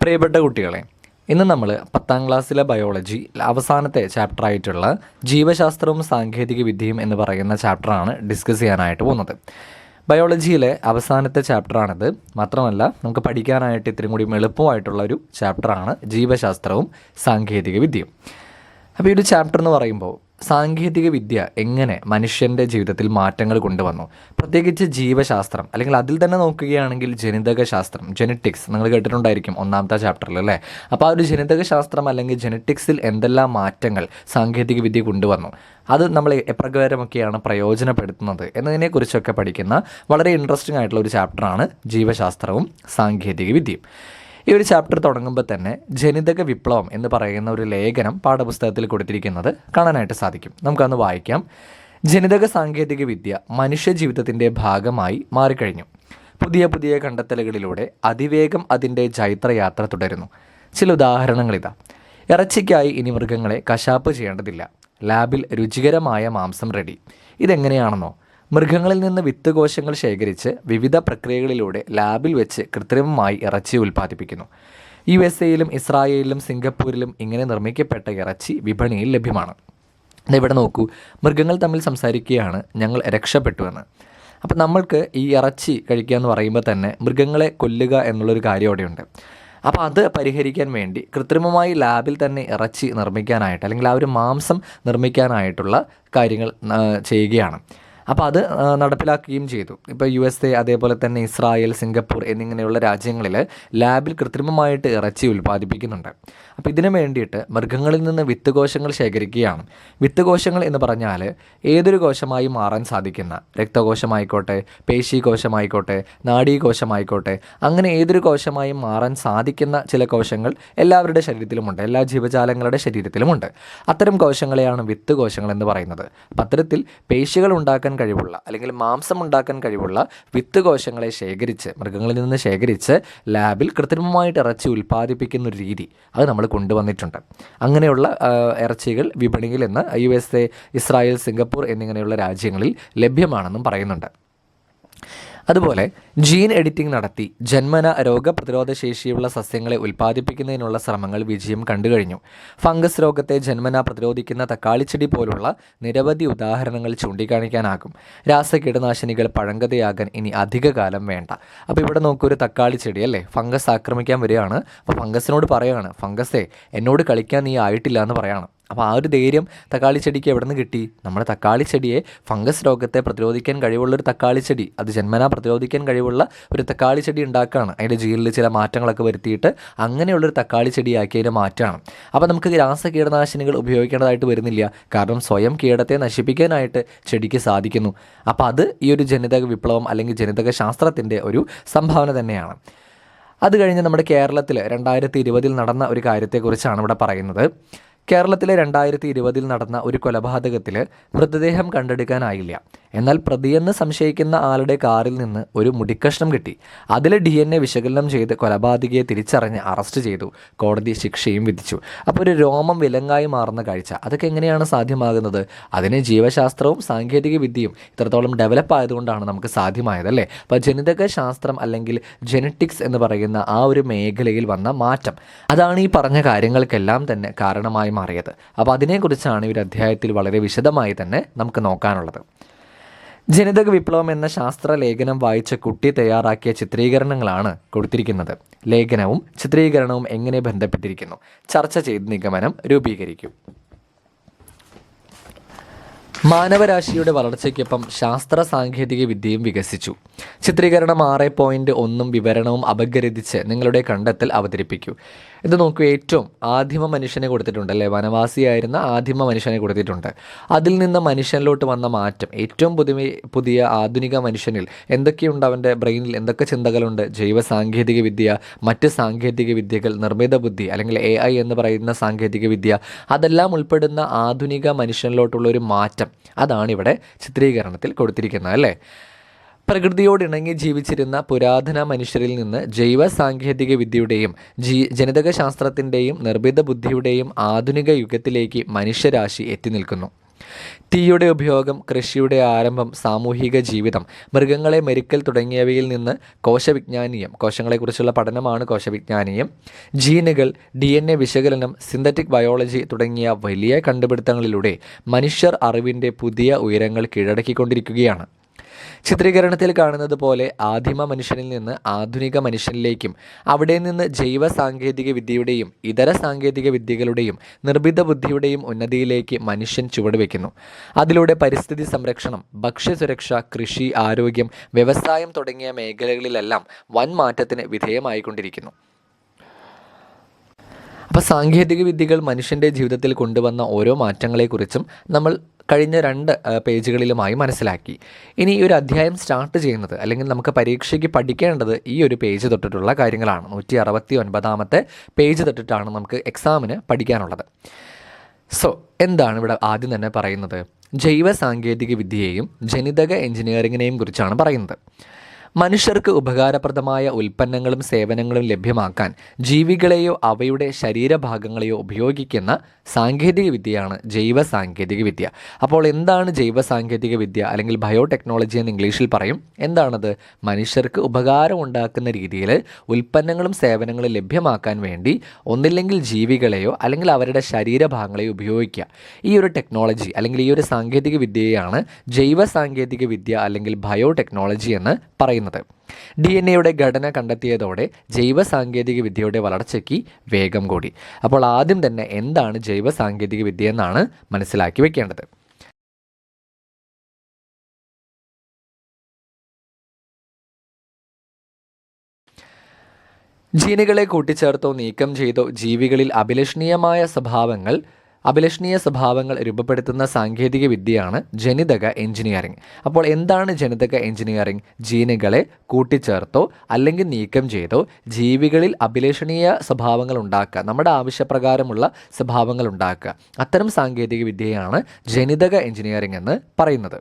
പ്രിയപ്പെട്ട കുട്ടികളെ, ഇന്ന് നമ്മൾ 10ാം ക്ലാസ്സിലെ ബയോളജി അവസാനത്തെ ചാപ്റ്ററായിട്ടുള്ള ജീവശാസ്ത്രവും സാങ്കേതിക വിദ്യയും എന്ന് പറയുന്ന ചാപ്റ്ററാണ് ഡിസ്കസ് ചെയ്യാനായിട്ട് പോകുന്നത്. ബയോളജിയിലെ അവസാനത്തെ ചാപ്റ്ററാണിത്. മാത്രമല്ല, നമുക്ക് പഠിക്കാനായിട്ട് ഇത്തിരി കൂടി എളുപ്പമായിട്ടുള്ള ഒരു ചാപ്റ്ററാണ് ജീവശാസ്ത്രവും സാങ്കേതിക വിദ്യയും. അപ്പോൾ ഈ ഒരു ചാപ്റ്റർ എന്ന് പറയുമ്പോൾ സാങ്കേതിക വിദ്യ എങ്ങനെ മനുഷ്യൻ്റെ ജീവിതത്തിൽ മാറ്റങ്ങൾ കൊണ്ടുവന്നു, പ്രത്യേകിച്ച് ജീവശാസ്ത്രം, അല്ലെങ്കിൽ അതിൽ തന്നെ നോക്കുകയാണെങ്കിൽ ജനിതക ശാസ്ത്രം, ജെനറ്റിക്സ് നിങ്ങൾ കേട്ടിട്ടുണ്ടായിരിക്കും ഒന്നാമത്തെ ചാപ്റ്ററിൽ അല്ലേ. അപ്പോൾ ആ ഒരു ജനിതക ശാസ്ത്രം അല്ലെങ്കിൽ ജെനറ്റിക്സിൽ എന്തെല്ലാം മാറ്റങ്ങൾ സാങ്കേതിക വിദ്യ കൊണ്ടുവന്നു, അത് നമ്മൾ എപ്രകാരമൊക്കെയാണ് പ്രയോജനപ്പെടുത്തുന്നത് എന്നതിനെക്കുറിച്ചൊക്കെ പഠിക്കുന്ന വളരെ ഇൻട്രസ്റ്റിംഗ് ആയിട്ടുള്ള ഒരു ചാപ്റ്ററാണ് ജീവശാസ്ത്രവും സാങ്കേതിക വിദ്യയും. ഈ ഒരു ചാപ്റ്റർ തുടങ്ങുമ്പോൾ തന്നെ ജനിതക വിപ്ലവം എന്ന് പറയുന്ന ഒരു ലേഖനം പാഠപുസ്തകത്തിൽ കൊടുത്തിരിക്കുന്നത് കാണാനായിട്ട് സാധിക്കും. നമുക്കന്ന് വായിക്കാം. ജനിതക സാങ്കേതിക വിദ്യ മനുഷ്യ ജീവിതത്തിൻ്റെ ഭാഗമായി മാറിക്കഴിഞ്ഞു. പുതിയ പുതിയ കണ്ടെത്തലുകളിലൂടെ അതിവേഗം അതിൻ്റെ ജൈത്രയാത്ര തുടരുന്നു. ചില ഉദാഹരണങ്ങളിതാ. ഇറച്ചിക്കായി ഇനി മൃഗങ്ങളെ കശാപ്പ് ചെയ്യേണ്ടതില്ല. ലാബിൽ രുചികരമായ മാംസം റെഡി. ഇതെങ്ങനെയാണെന്നോ, മൃഗങ്ങളിൽ നിന്ന് വിത്ത് കോശങ്ങൾ ശേഖരിച്ച് വിവിധ പ്രക്രിയകളിലൂടെ ലാബിൽ വെച്ച് കൃത്രിമമായി ഇറച്ചി ഉൽപ്പാദിപ്പിക്കുന്നു. USA-യിലും ഇസ്രായേലിലും സിംഗപ്പൂരിലും ഇങ്ങനെ നിർമ്മിക്കപ്പെട്ട ഇറച്ചി വിപണിയിൽ ലഭ്യമാണ്. ഇവിടെ നോക്കൂ, മൃഗങ്ങൾ തമ്മിൽ സംസാരിക്കുകയാണ് ഞങ്ങൾ രക്ഷപ്പെട്ടുവെന്ന്. അപ്പം നമ്മൾക്ക് ഈ ഇറച്ചി കഴിക്കുക എന്ന് പറയുമ്പോൾ തന്നെ മൃഗങ്ങളെ കൊല്ലുക എന്നുള്ളൊരു കാര്യം അവിടെയുണ്ട്. അപ്പോൾ അത് പരിഹരിക്കാൻ വേണ്ടി കൃത്രിമമായി ലാബിൽ തന്നെ ഇറച്ചി നിർമ്മിക്കാനായിട്ട്, അല്ലെങ്കിൽ ആ ഒരു മാംസം നിർമ്മിക്കാനായിട്ടുള്ള കാര്യങ്ങൾ ചെയ്യുകയാണ്. അപ്പോൾ അത് നടപ്പിലാക്കുകയും ചെയ്തു. ഇപ്പോൾ USA, അതേപോലെ തന്നെ ഇസ്രായേൽ, സിംഗപ്പൂർ എന്നിങ്ങനെയുള്ള രാജ്യങ്ങളിൽ ലാബിൽ കൃത്രിമമായിട്ട് ഇറച്ചി ഉൽപ്പാദിപ്പിക്കുന്നുണ്ട്. അപ്പോൾ ഇതിനു വേണ്ടിയിട്ട് മൃഗങ്ങളിൽ നിന്ന് വിത്ത് കോശങ്ങൾ ശേഖരിക്കുകയാണ്. വിത്ത് കോശങ്ങൾ എന്ന് പറഞ്ഞാൽ ഏതൊരു കോശമായി മാറാൻ സാധിക്കുന്ന, രക്തകോശമായിക്കോട്ടെ, പേശീകോശമായിക്കോട്ടെ, നാഡീകോശമായിക്കോട്ടെ, അങ്ങനെ ഏതൊരു കോശമായി മാറാൻ സാധിക്കുന്ന ചില കോശങ്ങൾ എല്ലാവരുടെ ശരീരത്തിലുമുണ്ട്, എല്ലാ ജീവജാലങ്ങളുടെ ശരീരത്തിലുമുണ്ട്. അത്തരം കോശങ്ങളെയാണ് വിത്ത് കോശങ്ങൾ എന്ന് പറയുന്നത്. അപ്പം അത്തരത്തിൽ പേശികൾ ഉണ്ടാക്കാൻ കഴിവുള്ള, അല്ലെങ്കിൽ മാംസം ഉണ്ടാക്കാൻ കഴിവുള്ള വിത്ത് കോശങ്ങളെ ശേഖരിച്ച്, മൃഗങ്ങളിൽ നിന്ന് ശേഖരിച്ച് ലാബിൽ കൃത്രിമമായിട്ട് ഇറച്ചി ഉൽപ്പാദിപ്പിക്കുന്ന ഒരു രീതി അത് നമ്മൾ കൊണ്ടുവന്നിട്ടുണ്ട്. അങ്ങനെയുള്ള ഇറച്ചികൾ വിപണിയിൽ ഇന്ന് USA, ഇസ്രായേൽ, സിംഗപ്പൂർ എന്നിങ്ങനെയുള്ള രാജ്യങ്ങളിൽ ലഭ്യമാണെന്നും പറയുന്നുണ്ട്. അതുപോലെ ജീൻ എഡിറ്റിംഗ് നടത്തി ജന്മന രോഗപ്രതിരോധ ശേഷിയുള്ള സസ്യങ്ങളെ ഉൽപ്പാദിപ്പിക്കുന്നതിനുള്ള ശ്രമങ്ങൾ വിജയം കണ്ടുകഴിഞ്ഞു. ഫംഗസ് രോഗത്തെ ജന്മന പ്രതിരോധിക്കുന്ന തക്കാളിച്ചെടി പോലുള്ള നിരവധി ഉദാഹരണങ്ങൾ ചൂണ്ടിക്കാണിക്കാനാകും. രാസകീടനാശിനികൾ പഴങ്കതയാകാൻ ഇനി അധിക കാലം വേണ്ട. അപ്പോൾ ഇവിടെ നോക്കൂ, ഒരു തക്കാളിച്ചെടി അല്ലേ, ഫംഗസ് ആക്രമിക്കാൻ വരികയാണ്. അപ്പോൾ ഫംഗസിനോട് പറയുകയാണ്, ഫംഗസേ എന്നോട് കളിക്കാൻ നീ ആയിട്ടില്ല എന്ന് പറയാണ്. അപ്പോൾ ആ ഒരു ധൈര്യം തക്കാളി ചെടിക്ക് എവിടെ നിന്ന് കിട്ടി? നമ്മുടെ തക്കാളി ചെടിയെ ഫംഗസ് രോഗത്തെ പ്രതിരോധിക്കാൻ കഴിവുള്ളൊരു തക്കാളി ചെടി, അത് ജന്മനാ പ്രതിരോധിക്കാൻ കഴിവുള്ള ഒരു തക്കാളി ചെടി ഉണ്ടാക്കുകയാണ്. അതിൻ്റെ ജീനിൽ ചില മാറ്റങ്ങളൊക്കെ വരുത്തിയിട്ട് അങ്ങനെയുള്ളൊരു തക്കാളി ചെടിയാക്കി അതിനെ മാറ്റുകയാണ്. അപ്പോൾ നമുക്ക് രാസകീടനാശിനികൾ ഉപയോഗിക്കേണ്ടതായിട്ട് വരുന്നില്ല, കാരണം സ്വയം കീടത്തെ നശിപ്പിക്കാനായിട്ട് ചെടിക്ക് സാധിക്കുന്നു. അപ്പോൾ അത് ഈ ഒരു ജനിതക വിപ്ലവം അല്ലെങ്കിൽ ജനിതക ശാസ്ത്രത്തിൻ്റെ ഒരു സംഭാവന തന്നെയാണ്. അത് കഴിഞ്ഞ് നമ്മുടെ കേരളത്തിൽ 2020 നടന്ന ഒരു കാര്യത്തെക്കുറിച്ചാണ് ഇവിടെ പറയുന്നത്. കേരളത്തിലെ 2020 നടന്ന ഒരു കൊലപാതകത്തിൽ മൃതദേഹം കണ്ടെടുക്കാനായില്ല. എന്നാൽ പ്രതിയെന്ന് സംശയിക്കുന്ന ആളുടെ കാറിൽ നിന്ന് ഒരു മുടിക്കഷ്ണം കിട്ടി. അതിൽ DNA വിശകലനം ചെയ്ത് കൊലപാതകയെ തിരിച്ചറിഞ്ഞ് അറസ്റ്റ് ചെയ്തു. കോടതി ശിക്ഷയും വിധിച്ചു. അപ്പോൾ ഒരു രോമം വിലങ്ങായി മാറുന്ന കാഴ്ച, അതൊക്കെ എങ്ങനെയാണ് സാധ്യമാകുന്നത്? അതിന് ജീവശാസ്ത്രവും സാങ്കേതിക വിദ്യയും ഇത്രത്തോളം ഡെവലപ്പ് ആയതുകൊണ്ടാണ് നമുക്ക് സാധ്യമായതല്ലേ. അപ്പോൾ ജനിതക ശാസ്ത്രം അല്ലെങ്കിൽ ജെനറ്റിക്സ് എന്ന് പറയുന്ന ആ ഒരു മേഖലയിൽ വന്ന മാറ്റം, അതാണ് ഈ പറഞ്ഞ കാര്യങ്ങൾക്കെല്ലാം തന്നെ കാരണമായി മാറിയത്. അപ്പോൾ അതിനെക്കുറിച്ചാണ് ഈ ഒരു അധ്യായത്തിൽ വളരെ വിശദമായി തന്നെ നമുക്ക് നോക്കാനുള്ളത്. ജനിതക വിപ്ലവം എന്ന ശാസ്ത്ര ലേഖനം വായിച്ച കുട്ടി തയ്യാറാക്കിയ ചിത്രീകരണങ്ങളാണ് കൊടുത്തിരിക്കുന്നത്. ലേഖനവും ചിത്രീകരണവും എങ്ങനെ ബന്ധപ്പെട്ടിരിക്കുന്നു ചർച്ച ചെയ്ത് നിഗമനം രൂപീകരിക്കും. മാനവരാശിയുടെ വളർച്ചയ്ക്കൊപ്പം ശാസ്ത്ര സാങ്കേതിക വിദ്യയും വികസിച്ചു. ചിത്രീകരണം 6.1 വിവരണവും അപഗ്രഥിച്ച് നിങ്ങളുടെ കണ്ടെത്തൽ അവതരിപ്പിക്കൂ. ഇത് നോക്കൂ, ഏറ്റവും ആദിമ മനുഷ്യനെ കൊടുത്തിട്ടുണ്ട് അല്ലേ, വനവാസിയായിരുന്ന ആദിമ മനുഷ്യനെ കൊടുത്തിട്ടുണ്ട്. അതിൽ നിന്ന് മനുഷ്യനിലോട്ട് വന്ന മാറ്റം, ഏറ്റവും പുതിയ ആധുനിക മനുഷ്യനിൽ എന്തൊക്കെയുണ്ട്, അവൻ്റെ ബ്രെയിനിൽ എന്തൊക്കെ ചിന്തകളുണ്ട്, ജൈവ സാങ്കേതിക വിദ്യ, മറ്റ് സാങ്കേതിക വിദ്യകൾ, നിർമ്മിത ബുദ്ധി അല്ലെങ്കിൽ AI എന്ന് പറയുന്ന സാങ്കേതിക വിദ്യ, അതെല്ലാം ഉൾപ്പെടുന്ന ആധുനിക മനുഷ്യനിലോട്ടുള്ള ഒരു മാറ്റം, അതാണ് ഇവിടെ ചിത്രീകരണത്തിൽ കൊടുത്തിരിക്കുന്നത് അല്ലേ. പ്രകൃതിയോടിണങ്ങി ജീവിച്ചിരുന്ന പുരാതന മനുഷ്യരിൽ നിന്ന് ജൈവ സാങ്കേതിക വിദ്യയുടെയും ജനിതക ശാസ്ത്രത്തിൻ്റെയും നിർമ്മിത ബുദ്ധിയുടെയും ആധുനിക യുഗത്തിലേക്ക് മനുഷ്യരാശി എത്തി നിൽക്കുന്നു. തീയുടെ ഉപയോഗം, കൃഷിയുടെ ആരംഭം, സാമൂഹിക ജീവിതം, മൃഗങ്ങളെ മെരുക്കൽ തുടങ്ങിയവയിൽ നിന്ന് കോശവിജ്ഞാനീയം, കോശങ്ങളെക്കുറിച്ചുള്ള പഠനമാണ് കോശവിജ്ഞാനീയം, ജീനുകൾ, DNA വിശകലനം, സിന്തറ്റിക് ബയോളജി തുടങ്ങിയ വലിയ കണ്ടുപിടുത്തങ്ങളിലൂടെ മനുഷ്യർ അറിവിൻ്റെ പുതിയ ഉയരങ്ങൾ കീഴടക്കിക്കൊണ്ടിരിക്കുകയാണ്. ചിത്രീകരണത്തിൽ കാണുന്നത് പോലെ ആദിമ മനുഷ്യനിൽ നിന്ന് ആധുനിക മനുഷ്യനിലേക്കും അവിടെ നിന്ന് ജൈവ സാങ്കേതിക വിദ്യയുടെയും ഇതര സാങ്കേതിക വിദ്യകളുടെയും നിർമ്മിത ബുദ്ധിയുടെയും ഉന്നതിയിലേക്ക് മനുഷ്യൻ ചുവടുവെക്കുന്നു. അതിലൂടെ പരിസ്ഥിതി സംരക്ഷണം, ഭക്ഷ്യസുരക്ഷ, കൃഷി, ആരോഗ്യം, വ്യവസായം തുടങ്ങിയ മേഖലകളിലെല്ലാം വൻ മാറ്റത്തിന് വിധേയമായിക്കൊണ്ടിരിക്കുന്നു. അപ്പോൾ സാങ്കേതിക വിദ്യകൾ മനുഷ്യൻ്റെ ജീവിതത്തിൽ കൊണ്ടുവന്ന ഓരോ മാറ്റങ്ങളെക്കുറിച്ചും നമ്മൾ കഴിഞ്ഞ 2 പേജുകളിലുമായി മനസ്സിലാക്കി. ഇനി ഈ ഒരു അധ്യായം സ്റ്റാർട്ട് ചെയ്യുന്നത്, അല്ലെങ്കിൽ നമുക്ക് പരീക്ഷയ്ക്ക് പഠിക്കേണ്ടത് ഈ ഒരു പേജ് തൊട്ടിട്ടുള്ള കാര്യങ്ങളാണ്. 169 പേജ് തൊട്ടിട്ടാണ് നമുക്ക് എക്സാമിന് പഠിക്കാനുള്ളത്. സോ എന്താണ് ഇവിടെ ആദ്യം തന്നെ പറയുന്നത്? ജൈവ സാങ്കേതിക വിദ്യയെയും ജനിതക എഞ്ചിനീയറിങ്ങിനെയും കുറിച്ചാണ് പറയുന്നത്. മനുഷ്യർക്ക് ഉപകാരപ്രദമായ ഉൽപ്പന്നങ്ങളും സേവനങ്ങളും ലഭ്യമാക്കാൻ ജീവികളെയോ അവയുടെ ശരീരഭാഗങ്ങളെയോ ഉപയോഗിക്കുന്ന സാങ്കേതിക വിദ്യയാണ് ജൈവ സാങ്കേതിക വിദ്യ. അപ്പോൾ എന്താണ് ജൈവ സാങ്കേതിക വിദ്യ, അല്ലെങ്കിൽ ബയോടെക്നോളജി എന്ന് ഇംഗ്ലീഷിൽ പറയും? എന്താണത്? മനുഷ്യർക്ക് ഉപകാരം ഉണ്ടാക്കുന്ന രീതിയിൽ ഉൽപ്പന്നങ്ങളും സേവനങ്ങളും ലഭ്യമാക്കാൻ വേണ്ടി ഒന്നില്ലെങ്കിൽ ജീവികളെയോ അല്ലെങ്കിൽ അവരുടെ ശരീരഭാഗങ്ങളെയോ ഉപയോഗിക്കുക. ഈ ഒരു ടെക്നോളജി അല്ലെങ്കിൽ ഈ ഒരു സാങ്കേതിക വിദ്യയാണ് ജൈവ സാങ്കേതിക വിദ്യ അല്ലെങ്കിൽ ബയോടെക്നോളജി എന്ന് പറയുന്നത്. DNA ഘടന കണ്ടെത്തിയതോടെ ജൈവ സാങ്കേതിക വിദ്യയുടെ വളർച്ചയ്ക്ക് വേഗം കൂടി. അപ്പോൾ ആദ്യം തന്നെ എന്താണ് ജൈവ സാങ്കേതിക വിദ്യ എന്നാണ് മനസ്സിലാക്കി വെക്കേണ്ടത്. ജീനുകളെ കൂട്ടിച്ചേർത്തോ നീക്കം ചെയ്തോ ജീവികളിൽ അഭിലഷണീയ സ്വഭാവങ്ങൾ രൂപപ്പെടുത്തുന്ന സാങ്കേതിക വിദ്യയാണ് ജനിതക എഞ്ചിനീയറിംഗ്. അപ്പോൾ എന്താണ് ജനിതക എഞ്ചിനീയറിംഗ്? ജീനുകളെ കൂട്ടിച്ചേർത്തോ അല്ലെങ്കിൽ നീക്കം ചെയ്തോ ജീവികളിൽ അഭിലഷണീയ സ്വഭാവങ്ങൾ ഉണ്ടാക്കുക, നമ്മുടെ ആവശ്യപ്രകാരമുള്ള സ്വഭാവങ്ങൾ ഉണ്ടാക്കുക. അത്തരം സാങ്കേതിക വിദ്യയാണ് ജനിതക എഞ്ചിനീയറിംഗ് എന്ന് പറയുന്നത്.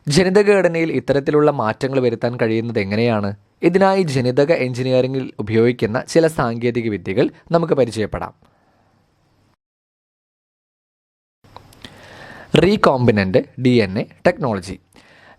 ജനിതകഘടനയിൽ ഇത്തരത്തിലുള്ള മാറ്റങ്ങൾ വരുത്താൻ കഴിയുന്നത് എങ്ങനെയാണ്? ഇതിനായി ജനിതക എഞ്ചിനീയറിംഗിൽ ഉപയോഗിക്കുന്ന ചില സാങ്കേതിക വിദ്യകൾ നമുക്ക് പരിചയപ്പെടാം. Recombinant DNA technology.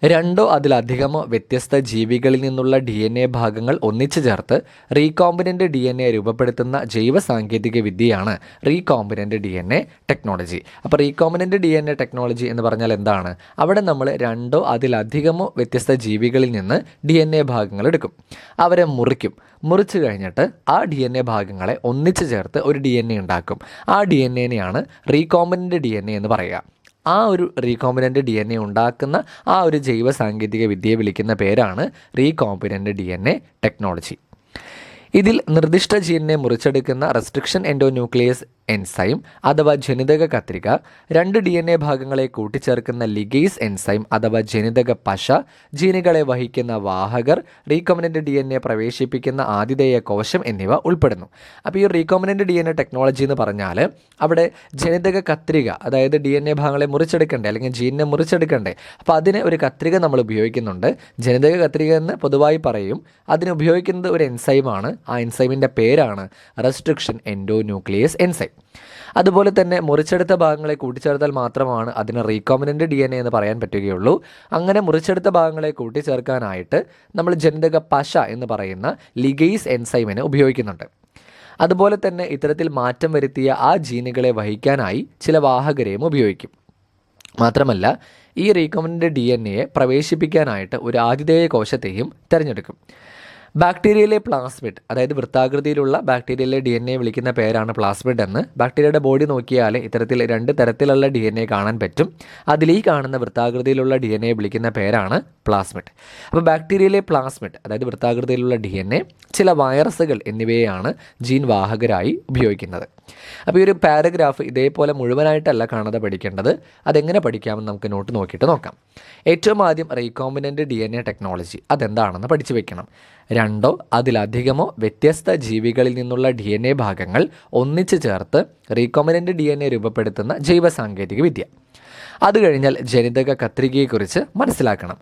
2 അതിലധികമോ വ്യത്യസ്ത ജീവികളിൽ നിന്നുള്ള DNA ഭാഗങ്ങൾ ഒന്നിച്ചു ചേർത്ത് റീകോമ്പിനൻ്റ് DNA രൂപപ്പെടുത്തുന്ന ജൈവ സാങ്കേതിക വിദ്യയാണ് റീകോമ്പിനൻ്റ് DNA ടെക്നോളജി. അപ്പോൾ റീകോമ്പിനൻ്റ് DNA ടെക്നോളജി എന്ന് പറഞ്ഞാൽ എന്താണ്? അവിടെ നമ്മൾ 2 അതിലധികമോ വ്യത്യസ്ത ജീവികളിൽ നിന്ന് DNA ഭാഗങ്ങൾ എടുക്കും, അവരെ മുറിച്ചു കഴിഞ്ഞിട്ട് ആ DNA ഭാഗങ്ങളെ ഒന്നിച്ചു ചേർത്ത് ഒരു DNA ഉണ്ടാക്കും. ആ DNAനെയാണ് റീകോമ്പിനൻ്റ് DNA എന്ന് പറയുക. ആ ഒരു റീകോമ്പിനൻ്റ് DNA ഉണ്ടാക്കുന്ന ആ ഒരു ജൈവ സാങ്കേതിക വിദ്യയെ വിളിക്കുന്ന പേരാണ് റീകോമ്പിനൻ്റ് DNA ടെക്നോളജി. ഇതിൽ നിർദ്ദിഷ്ട ജീനിനെ മുറിച്ചെടുക്കുന്ന റെസ്ട്രിക്ഷൻ എൻഡോന്യൂക്ലിയസ് എൻസൈം അഥവാ ജനിതക കത്രിക, 2 DNA ഭാഗങ്ങളെ കൂട്ടിച്ചേർക്കുന്ന ലിഗേസ് എൻസൈം അഥവാ ജനിതക പശ, ജീനുകളെ വഹിക്കുന്ന വാഹകർ, റീകോമ്പിനൻ്റ് DNA പ്രവേശിപ്പിക്കുന്ന ആതിഥേയ കോശം എന്നിവ ഉൾപ്പെടുന്നു. അപ്പോൾ ഈ റീകോമ്പിനൻ്റ് DNA ടെക്നോളജി എന്ന് പറഞ്ഞാൽ അവിടെ ജനിതക കത്രിക, അതായത് DNA ഭാഗങ്ങളെ മുറിച്ചെടുക്കണ്ടേ അല്ലെങ്കിൽ ജീനിനെ മുറിച്ചെടുക്കണ്ടേ, അപ്പോൾ അതിന് ഒരു കത്രിക നമ്മൾ ഉപയോഗിക്കുന്നുണ്ട്. ജനിതക കത്രിക എന്ന് പൊതുവായി പറയും. അതിന് ഉപയോഗിക്കുന്നത് ഒരു എൻസൈമാണ്. ആ എൻസൈമിൻ്റെ പേരാണ് റെസ്ട്രിക്ഷൻ എൻഡോന്യൂക്ലിയസ് എൻസൈം. അതുപോലെ തന്നെ മുറിച്ചെടുത്ത ഭാഗങ്ങളെ കൂട്ടിച്ചേർത്താൽ മാത്രമാണ് അതിന് റീകോമ്പിനൻ്റ് DNA എന്ന് പറയാൻ പറ്റുകയുള്ളൂ. അങ്ങനെ മുറിച്ചെടുത്ത ഭാഗങ്ങളെ കൂട്ടിച്ചേർക്കാനായിട്ട് നമ്മൾ ജനിതക പശ എന്ന് പറയുന്ന ലിഗേസ് എൻസൈമിനെ ഉപയോഗിക്കുന്നുണ്ട്. അതുപോലെ തന്നെ ഇത്തരത്തിൽ മാറ്റം വരുത്തിയ ആ ജീനുകളെ വഹിക്കാനായി ചില വാഹകരെയും ഉപയോഗിക്കും. മാത്രമല്ല ഈ റീകോമ്പിനൻ്റ് DNAയെ പ്രവേശിപ്പിക്കാനായിട്ട് ഒരു ആതിഥേയ കോശത്തെയും തിരഞ്ഞെടുക്കും. ബാക്ടീരിയയിലെ പ്ലാസ്മിഡ്, അതായത് വൃത്താകൃതിയിലുള്ള ബാക്ടീരിയയിലെ DNA വിളിക്കുന്ന പേരാണ് പ്ലാസ്മിഡ് എന്ന്. ബാക്ടീരിയയുടെ ബോഡി നോക്കിയാൽ ഇത്തരത്തിൽ 2 തരത്തിലുള്ള DNA കാണാൻ പറ്റും. അതിൽ ഈ കാണുന്ന വൃത്താകൃതിയിലുള്ള DNA വിളിക്കുന്ന പേരാണ് പ്ലാസ്മിഡ്. അപ്പോൾ ബാക്ടീരിയയിലെ പ്ലാസ്മിഡ്, അതായത് വൃത്താകൃതിയിലുള്ള DNA, ചില വൈറസുകൾ എന്നിവയെയാണ് ജീൻ വാഹകരായി ഉപയോഗിക്കുന്നത്. അപ്പോൾ ഈ ഒരു പാരഗ്രാഫ് ഇതേപോലെ മുഴുവനായിട്ടല്ല കാണാതെ പഠിക്കേണ്ടത്. അതെങ്ങനെ പഠിക്കാമെന്ന് നമുക്ക് നോട്ട് നോക്കിയിട്ട് നോക്കാം. ഏറ്റവും ആദ്യം റീകോമ്പിനൻ്റ് DNA ടെക്നോളജി അതെന്താണെന്ന് പഠിച്ചു വെക്കണം. 2 അതിലധികമോ വ്യത്യസ്ത ജീവികളിൽ നിന്നുള്ള DNA ഭാഗങ്ങൾ ഒന്നിച്ചു ചേർത്ത് റീകോമ്പിനൻ്റ് DNA രൂപപ്പെടുത്തുന്ന ജൈവ സാങ്കേതിക വിദ്യ. അത് കഴിഞ്ഞാൽ ജനിതക കത്രികയെക്കുറിച്ച് മനസ്സിലാക്കണം.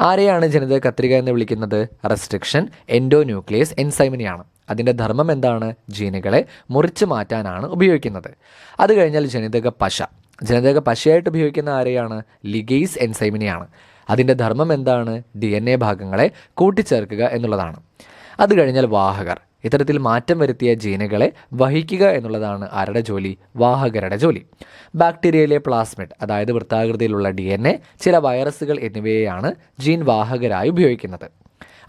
ആരെയാണ് ജനിതക കത്രിക എന്ന് വിളിക്കുന്നത്? റെസ്ട്രിക്ഷൻ എൻഡോന്യൂക്ലിയസ് എൻസൈമിനെയാണ്. അതിൻ്റെ ധർമ്മം എന്താണ്? ജീനുകളെ മുറിച്ച് മാറ്റാനാണ് ഉപയോഗിക്കുന്നത്. അത് കഴിഞ്ഞാൽ ജനിതക പശയായിട്ട് ഉപയോഗിക്കുന്ന ആരെയാണ്? ലിഗേസ് എൻസൈമിനെയാണ്. അതിൻ്റെ ധർമ്മം എന്താണ്? DNA ഭാഗങ്ങളെ കൂട്ടിച്ചേർക്കുക എന്നുള്ളതാണ്. അത് കഴിഞ്ഞാൽ വാഹകർ. ഇത്തരത്തിൽ മാറ്റം വരുത്തിയ ജീനുകളെ വഹിക്കുക എന്നുള്ളതാണ് ആരുടെ ജോലി? വാഹകരുടെ ജോലി. ബാക്ടീരിയയിലെ പ്ലാസ്മിഡ്, അതായത് വൃത്താകൃതിയിലുള്ള DNA, ചില വൈറസുകൾ എന്നിവയെയാണ് ജീൻ വാഹകരായി ഉപയോഗിക്കുന്നത്.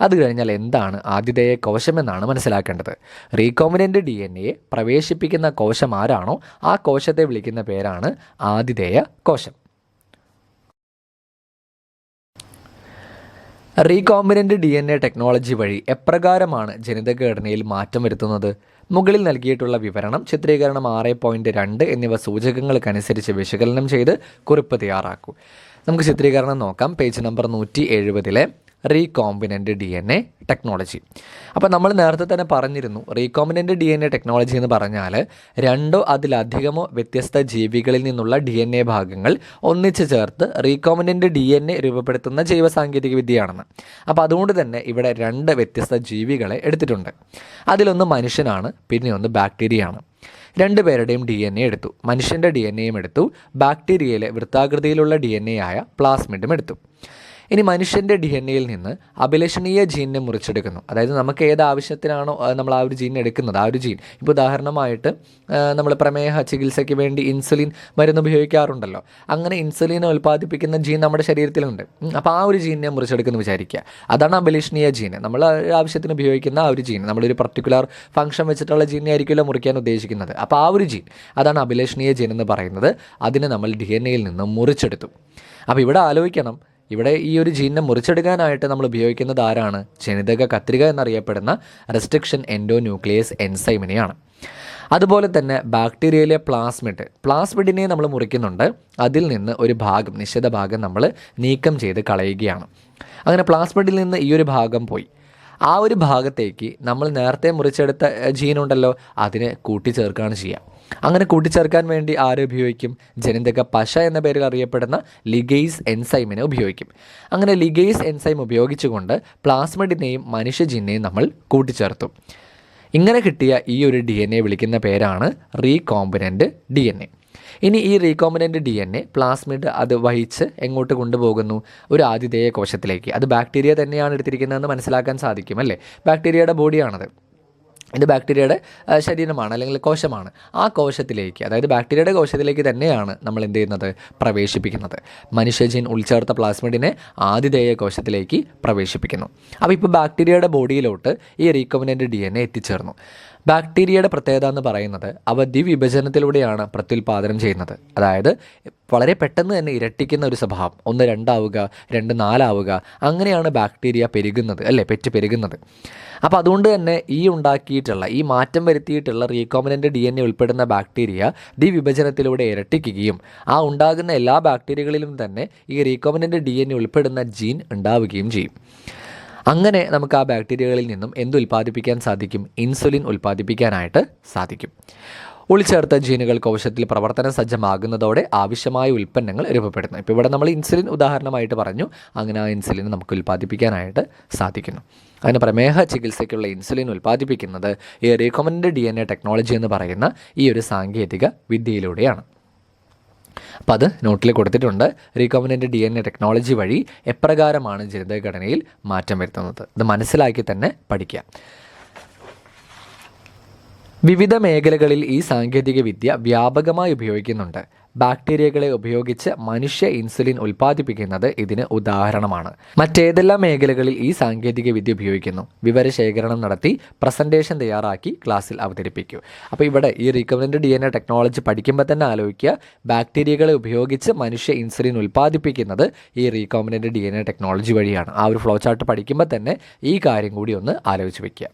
അത് കഴിഞ്ഞാൽ എന്താണ് ആതിഥേയ കോശമെന്നാണ് മനസ്സിലാക്കേണ്ടത്. റീകോമിനൻ്റ് DNA പ്രവേശിപ്പിക്കുന്ന കോശം ആരാണോ ആ കോശത്തെ വിളിക്കുന്ന പേരാണ് ആതിഥേയ കോശം. റീകോമ്പിനൻ്റ് DNA ടെക്നോളജി വഴി എപ്രകാരമാണ് ജനിതകഘടനയിൽ മാറ്റം വരുത്തുന്നത്? മുകളിൽ നൽകിയിട്ടുള്ള വിവരണം ചിത്രീകരണം 6.2 എന്നിവ സൂചകങ്ങൾക്കനുസരിച്ച് വിശകലനം ചെയ്ത് കുറിപ്പ് തയ്യാറാക്കൂ. നമുക്ക് ചിത്രീകരണം നോക്കാം. Page number 170 recombinant DNA technology. അപ്പോൾ നമ്മൾ നേരത്തെ തന്നെ പറഞ്ഞിരുന്നു, റീകോമ്പിനൻ്റ് DNA ടെക്നോളജി എന്ന് പറഞ്ഞാൽ രണ്ടോ അതിലധികമോ വ്യത്യസ്ത ജീവികളിൽ നിന്നുള്ള DNA ഭാഗങ്ങൾ ഒന്നിച്ച് ചേർത്ത് റീകോമ്പിനൻ്റ് DNA രൂപപ്പെടുത്തുന്ന ജൈവസാങ്കേതിക വിദ്യയാണെന്ന്. അപ്പോൾ അതുകൊണ്ട് തന്നെ ഇവിടെ 2 വ്യത്യസ്ത ജീവികളെ എടുത്തിട്ടുണ്ട്. അതിലൊന്ന് മനുഷ്യനാണ്, പിന്നെ ഒന്ന് ബാക്ടീരിയയാണ്. 2 പേരുടെയും DNA എടുത്തു. മനുഷ്യൻ്റെ DNAയും എടുത്തു, ബാക്ടീരിയയിലെ വൃത്താകൃതിയിലുള്ള DNA ആയ പ്ലാസ്മിഡും എടുത്തു. ഇനി മനുഷ്യൻ്റെ DNA നിന്ന് അഭിലഷണീയ ജീനിനെ മുറിച്ചെടുക്കുന്നു. അതായത് നമുക്ക് ഏത് ആവശ്യത്തിനാണോ നമ്മൾ ആ ഒരു ജീൻ എടുക്കുന്നത്, ആ ഒരു ജീൻ, ഇപ്പോൾ ഉദാഹരണമായിട്ട് നമ്മൾ പ്രമേഹ ചികിത്സയ്ക്ക് വേണ്ടി ഇൻസുലിൻ മരുന്ന് ഉപയോഗിക്കാറുണ്ടല്ലോ. അങ്ങനെ ഇൻസുലിനെ ഉൽപ്പാദിപ്പിക്കുന്ന ജീൻ നമ്മുടെ ശരീരത്തിലുണ്ട്. അപ്പോൾ ആ ഒരു ജീനിനെ മുറിച്ചെടുക്കുന്നു വിചാരിക്കുക. അതാണ് അഭിലഷണീയ ജീൻ. നമ്മൾ ആവശ്യത്തിന് ഉപയോഗിക്കുന്ന ആ ഒരു ജീൻ, നമ്മളൊരു പർട്ടിക്കുലർ ഫംഗ്ഷൻ വെച്ചിട്ടുള്ള ജീനെ ആയിരിക്കുമല്ലോ മുറിക്കാൻ ഉദ്ദേശിക്കുന്നത്. അപ്പോൾ ആ ഒരു ജീൻ, അതാണ് അഭിലഷണീയ ജീൻ എന്ന് പറയുന്നത്. അതിനെ നമ്മൾ DNA നിന്ന് മുറിച്ചെടുത്തു. അപ്പോൾ ഇവിടെ ആലോചിക്കണം, ഇവിടെ ഈ ഒരു ജീനിനെ മുറിച്ചെടുക്കാനായിട്ട് നമ്മൾ ഉപയോഗിക്കുന്നത് ആരാണ്? ജനിതക കത്രിക എന്നറിയപ്പെടുന്ന റെസ്ട്രിക്ഷൻ എൻഡോന്യൂക്ലിയസ് എൻസൈമിനെയാണ്. അതുപോലെ തന്നെ ബാക്ടീരിയയിലെ പ്ലാസ്മിഡിനെ നമ്മൾ മുറിക്കുന്നുണ്ട്. അതിൽ നിന്ന് ഒരു ഭാഗം, നിശ്ചിത ഭാഗം നമ്മൾ നീക്കം ചെയ്ത് കളയുകയാണ്. അങ്ങനെ പ്ലാസ്മിഡിൽ നിന്ന് ഈ ഒരു ഭാഗം പോയി. ആ ഒരു ഭാഗത്തേക്ക് നമ്മൾ നേരത്തെ മുറിച്ചെടുത്ത ജീനുണ്ടല്ലോ, അതിനെ കൂട്ടിച്ചേർക്കുകയാണ് ചെയ്യുക. അങ്ങനെ കൂട്ടിച്ചേർക്കാൻ വേണ്ടി ആരെ ഉപയോഗിക്കും? ജനിതക പശ എന്ന പേരിൽ അറിയപ്പെടുന്ന ലിഗേസ് എൻസൈമിനെ ഉപയോഗിക്കും. അങ്ങനെ ലിഗേസ് എൻസൈം ഉപയോഗിച്ചുകൊണ്ട് പ്ലാസ്മിഡിനെയും മനുഷ്യജീനെയും നമ്മൾ കൂട്ടിച്ചേർത്തു. ഇങ്ങനെ കിട്ടിയ ഈ ഒരു DNA വിളിക്കുന്ന പേരാണ് റീകോമ്പിനൻ്റ് DNA. ഇനി ഈ റീകോമ്പിനൻ്റ് DNA പ്ലാസ്മിഡ് അത് വഹിച്ച് എങ്ങോട്ട് കൊണ്ടുപോകുന്നു? ഒരു ആതിഥേയ കോശത്തിലേക്ക്. അത് ബാക്ടീരിയ തന്നെയാണ് എടുത്തിരിക്കുന്നതെന്ന് മനസ്സിലാക്കാൻ സാധിക്കും അല്ലേ? ബാക്ടീരിയയുടെ ബോഡിയാണത്. ഇത് ബാക്ടീരിയയുടെ ശരീരമാണ് അല്ലെങ്കിൽ കോശമാണ്. ആ കോശത്തിലേക്ക്, അതായത് ബാക്ടീരിയയുടെ കോശത്തിലേക്ക് തന്നെയാണ് നമ്മൾ എന്ത് ചെയ്യുന്നത്? പ്രവേശിപ്പിക്കുന്നത്. മനുഷ്യജീൻ ഉൾച്ചേർത്ത പ്ലാസ്മിഡിനെ ആതിഥേയ കോശത്തിലേക്ക് പ്രവേശിപ്പിക്കുന്നു. അപ്പോൾ ഇപ്പോൾ ബാക്ടീരിയയുടെ ബോഡിയിലോട്ട് ഈ റീകോമ്പിനൻ്റ് DNA എത്തിച്ചേർന്നു. ബാക്ടീരിയയുടെ പ്രത്യേകത എന്ന് പറയുന്നത് അവ ദ്വിവിഭജനത്തിലൂടെയാണ് പ്രത്യുൽപാദനം ചെയ്യുന്നത്. അതായത് വളരെ പെട്ടെന്ന് തന്നെ ഇരട്ടിക്കുന്ന ഒരു സ്വഭാവം. 1 2 ആവുക, 2 4 ആവുക, അങ്ങനെയാണ് ബാക്ടീരിയ പെരുകുന്നത് അല്ലേ, പെറ്റ് പെരുകുന്നത്. അപ്പോൾ അതുകൊണ്ട് തന്നെ ഈ മാറ്റം വരുത്തിയിട്ടുള്ള റീകോമ്പിനൻ്റ് DNA ഉൾപ്പെടുന്ന ബാക്ടീരിയ ദ്വിവിഭജനത്തിലൂടെ ഇരട്ടിക്കുകയും ആ ഉണ്ടാകുന്ന എല്ലാ ബാക്ടീരിയകളിലും തന്നെ ഈ റീകോമ്പിനൻ്റ് DNA ഉൾപ്പെടുന്ന ജീൻ ഉണ്ടാവുകയും ചെയ്യും. അങ്ങനെ നമുക്ക് ആ ബാക്ടീരിയകളിൽ നിന്നും എന്ത് ഉൽപ്പാദിപ്പിക്കാൻ സാധിക്കും? ഇൻസുലിൻ ഉൽപ്പാദിപ്പിക്കാനായിട്ട് സാധിക്കും. ഉൾച്ചേർത്ത ജീനുകൾ കോശത്തിൽ പ്രവർത്തന സജ്ജമാകുന്നതോടെ ആവശ്യമായ ഉൽപ്പന്നങ്ങൾ രൂപപ്പെടുന്നു. ഇപ്പോൾ ഇവിടെ നമ്മൾ ഇൻസുലിൻ ഉദാഹരണമായിട്ട് പറഞ്ഞു. അങ്ങനെ ആ ഇൻസുലിൻ നമുക്ക് ഉൽപ്പാദിപ്പിക്കാനായിട്ട് സാധിക്കുന്നു. അങ്ങനെ പ്രമേഹ ചികിത്സയ്ക്കുള്ള ഇൻസുലിൻ ഉൽപ്പാദിപ്പിക്കുന്നത് ഈ റീകോമ്പിനൻ്റ് DNA ടെക്നോളജി എന്ന് പറയുന്ന ഈ ഒരു സാങ്കേതിക വിദ്യയിലൂടെയാണ്. അപ്പോൾ അത് നോട്ടിൽ കൊടുത്തിട്ടുണ്ട്. റീകോമ്പിനൻ്റ് DNA ടെക്നോളജി വഴി എപ്രകാരമാണ് ജനിതകഘടനയിൽ മാറ്റം വരുത്തുന്നത്, ഇത് മനസ്സിലാക്കി തന്നെ പഠിക്കുക. വിവിധ മേഖലകളിൽ ഈ സാങ്കേതിക വിദ്യ വ്യാപകമായി ഉപയോഗിക്കുന്നുണ്ട്. ബാക്ടീരിയകളെ ഉപയോഗിച്ച് മനുഷ്യ ഇൻസുലിൻ ഉൽപ്പാദിപ്പിക്കുന്നത് ഇതിന് ഉദാഹരണമാണ്. മറ്റേതെല്ലാം മേഖലകളിൽ ഈ സാങ്കേതിക വിദ്യ ഉപയോഗിക്കുന്നു? വിവരശേഖരണം നടത്തി പ്രസൻറ്റേഷൻ തയ്യാറാക്കി ക്ലാസ്സിൽ അവതരിപ്പിക്കൂ. അപ്പോൾ ഇവിടെ ഈ റീകോമ്പിനൻ്റ് DNA ടെക്നോളജി പഠിക്കുമ്പോൾ തന്നെ ആലോചിക്കുക, ബാക്ടീരിയകളെ ഉപയോഗിച്ച് മനുഷ്യ ഇൻസുലിൻ ഉൽപ്പാദിപ്പിക്കുന്നത് ഈ റീകോമ്പിനൻ്റ് DNA ടെക്നോളജി വഴിയാണ്. ആ ഒരു ഫ്ലോ ചാർട്ട് പഠിക്കുമ്പോൾ തന്നെ ഈ കാര്യം കൂടി ഒന്ന് ആലോചിച്ച് വയ്ക്കുക.